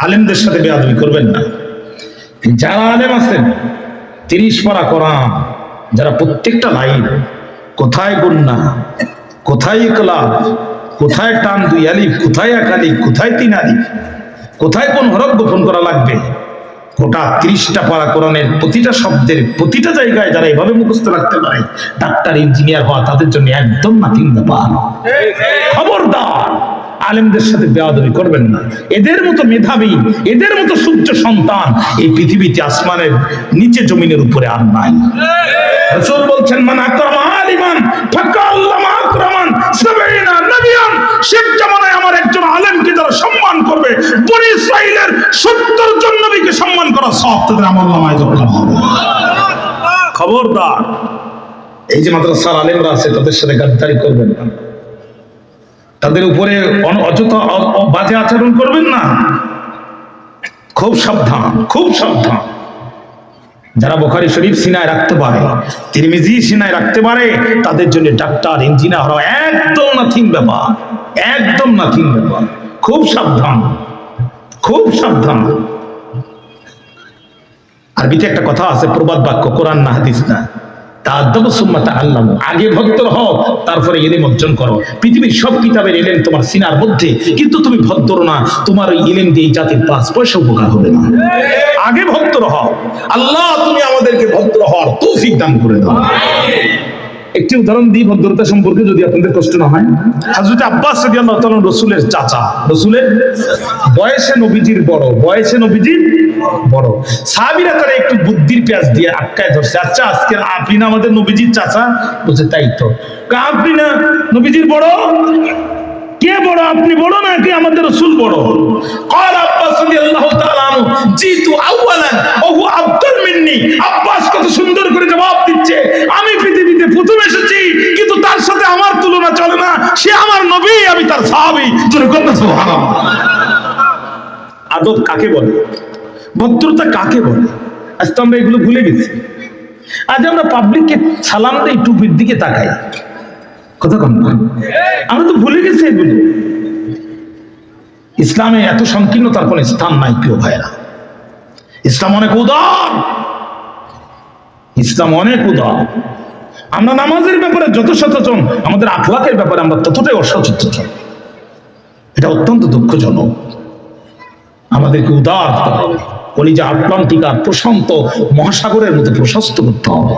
আলেমদের সাথে বেয়াদবি করবেন না। যারা আলেম আছেন 30 পারা কোরআন, যারা প্রত্যেকটা লাইন কোথায় গুন্না, কোথায় ইকলাব, কোথায় টান 2 আলিফ, কোথায় 1 আলিফ, কোথায় 3 আলিফ, কোথায় কোন হরফ গোপন করা লাগবে, গোটা 30টা পারা কোরআনের প্রতিটা শব্দের প্রতিটা জায়গায় যারা এভাবে মুখস্থ রাখতে পারে, ডাক্তার ইঞ্জিনিয়ার হওয়া তাদের জন্য একদম নাথিং ব্যাপার। খবরদার আলেমদের সাথে বেয়াদবি করবেন না। এদের মতো মেধাবী, এদের মতো সূর্য সন্তান এই পৃথিবীতে আসমানের নিচে জমিনের উপরে আর নাই। রাসূল বলছেন, মান আকরামা আলিমান ফাকাল্লামা আকরামান 70 নবিয়ান। শেষ জামানায় আমার একজন আলেমকে যারা সম্মান করবে, বনি ইসরাইলের 70 জন নবীকে সম্মান করা সওয়াব তাদের আমলনামায় যোগ করা হবে। খবরদার এই যে মাদ্রাসার আলেমরা আছে তাদের সাথে গাদ্দারি করবেন না, তাদের উপরে অযথা বাজে আচরণ করবেন না। খুব সাবধান, খুব সাবধান। যারা বুখারী শরীফ সিনায় রাখতে পারে, তিরমিজি সিনায় রাখতে পারে, তাদের জন্য ডাক্তার ইঞ্জিনিয়ার হওয়া একদম নাথিং ব্যাপার, একদম নাথিং ব্যাপার। খুব সাবধান, খুব সাবধান। আরবিতে একটা কথা আছে, প্রবাদ বাক্য, কোরআন না হাদিস না, তাআদ্দাবু সুম্মা তাআল্লামু। আগে ভদ্র হও, তারপরে ইলম অর্জন করো। পৃথিবীর সব কিতাবের ইলম তোমার সিনার মধ্যে, কিন্তু তুমি ভদ্র না, তোমার ওই ইলম দিয়ে জাতির 5 পয়সা উপকার হবে না। আগে ভদ্র হও। আল্লাহ তুমি আমাদেরকে ভদ্র হওয়ার তৌফিক দান করে দাও। একটি উদাহরণ দিই ভদ্রতা সম্পর্কে, যদি আপনাদের কষ্ট না হয়। হযরত আব্বাস রাদিয়াল্লাহু তাআলা রাসূলের চাচা, রাসূলের বয়সে নবীজির বড়, বয়সে নবীজির বড়। সাহাবীরা তারা একটু বুদ্ধির পেঁয়াজ দিয়ে আটকায় ধরছে, আচ্ছা আজকে আপনি না আমাদের নবীজির চাচা? বলছে তাই তো। আপনি না নবীজির বড়? কে বড়, আপনি বড় নাকি আমাদের রাসূল বড়? قال আব্বাস রাদিয়াল্লাহু তাআলা আনহু, জিতু আউয়ালান ওয়া হুয়া আফদাল মিন্নি। আব্বাস কত সুন্দর করে জবাব দিচ্ছে, আমি পৃথিবীতে প্রথম এসেছি, কিন্তু তার সাথে আমার তুলনা চলে না। সে আমার নবী, আমি তার সাহাবী। জোরে বলুন সুবহানাল্লাহ। আদব কাকে বলে? ভদ্রতা কাকে বলে? আজ তো আমরা এগুলো ভুলে গেছি। আজ আমরা পাবলিককে সালাম দেই, টুপির দিকে তাকাই। কথা কম না, আমরা তো ভুলে গেছি এগুলো। ইসলামে এত সংকীর্ণতার কোনো স্থান নাই প্রিয় ভাইরা। ইসলাম অনেক উদার, ইসলাম অনেক উদার। আমরা নামাজের ব্যাপারে যত সচেতন, আমাদের আখলাকের ব্যাপারে আমরা ততটাই অসচেতন। এটা অত্যন্ত দুঃখজনক। আমাদেরকে উদার হতে হবে, কলিজা আটলান্টিক আর প্রশান্ত মহাসাগরের মতো প্রশস্ত করতে হবে।